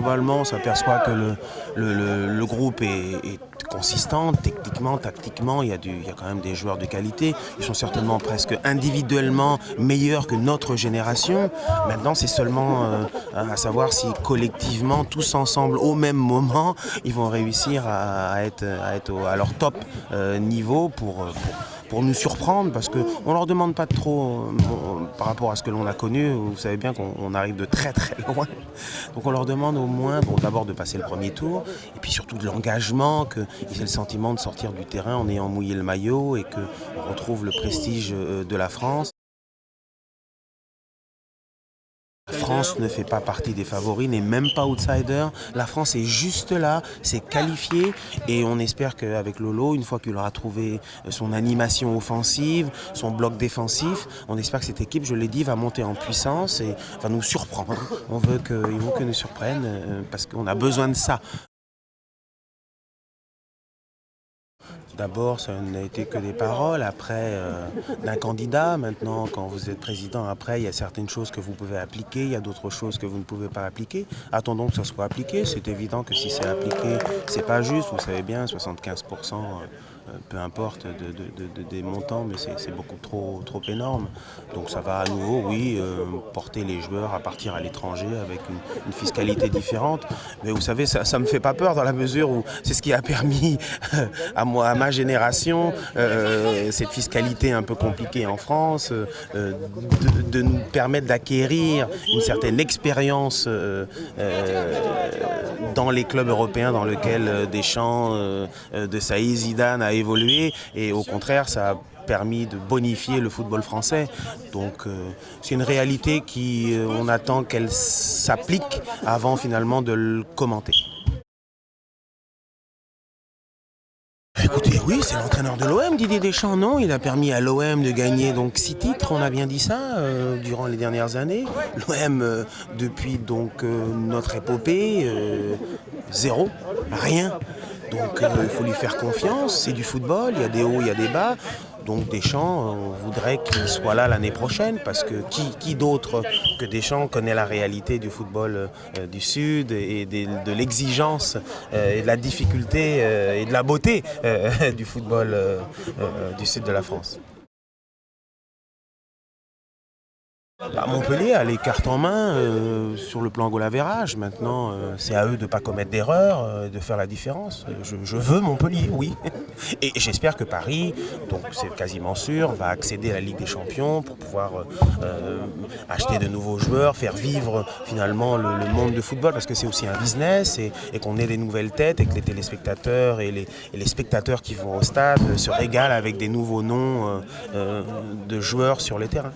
globalement, on s'aperçoit que le groupe est consistant, techniquement, tactiquement, il y a quand même des joueurs de qualité. Ils sont certainement presque individuellement meilleurs que notre génération. Maintenant, c'est seulement à savoir si collectivement, tous ensemble, au même moment, ils vont réussir à être à leur top niveau pour nous surprendre, parce qu'on ne leur demande pas trop par rapport à ce que l'on a connu. Vous savez bien qu'on arrive de très très loin. Donc on leur demande au moins d'abord de passer le premier tour, et puis surtout de l'engagement, qu'ils aient le sentiment de sortir du terrain en ayant mouillé le maillot et qu'on retrouve le prestige de la France. La France ne fait pas partie des favoris, n'est même pas outsider. La France est juste là, s'est qualifiée, et on espère qu'avec Lolo, une fois qu'il aura trouvé son animation offensive, son bloc défensif, on espère que cette équipe, je l'ai dit, va monter en puissance et va nous surprendre. On veut qu'ils nous surprennent parce qu'on a besoin de ça. D'abord, ça n'a été que des paroles. Après, d'un candidat. Maintenant, quand vous êtes président, après, il y a certaines choses que vous pouvez appliquer, il y a d'autres choses que vous ne pouvez pas appliquer. Attendons que ça soit appliqué. C'est évident que si c'est appliqué, c'est pas juste. Vous savez bien, 75%, peu importe des montants, mais c'est beaucoup trop énorme. Donc ça va à nouveau, oui, porter les joueurs à partir à l'étranger avec une fiscalité différente. Mais vous savez, ça me fait pas peur dans la mesure où c'est ce qui a permis à ma génération, cette fiscalité un peu compliquée en France, de nous permettre d'acquérir une certaine expérience dans les clubs européens dans lesquels Deschamps, de Saïd, Zidane a évolué, et au contraire ça a permis de bonifier le football français. Donc c'est une réalité on attend qu'elle s'applique avant finalement de le commenter. Écoutez, oui, c'est l'entraîneur de l'OM, Didier Deschamps, non? Il a permis à l'OM de gagner donc 6 titres, on a bien dit ça, durant les dernières années. L'OM, depuis donc notre épopée, 0, rien. Donc il faut lui faire confiance, c'est du football, il y a des hauts, il y a des bas. Donc Deschamps, on voudrait qu'il soit là l'année prochaine, parce que qui d'autre que Deschamps connaît la réalité du football du Sud et de l'exigence et de la difficulté et de la beauté du football du Sud de la France. Montpellier a les cartes en main sur le plan goal-average. Maintenant, c'est à eux de ne pas commettre d'erreurs, de faire la différence. Je veux Montpellier, oui. Et j'espère que Paris, donc c'est quasiment sûr, va accéder à la Ligue des Champions pour pouvoir acheter de nouveaux joueurs, faire vivre finalement le monde de football, parce que c'est aussi un business, et qu'on ait des nouvelles têtes, et que les téléspectateurs et les spectateurs qui vont au stade se régalent avec des nouveaux noms de joueurs sur les terrains.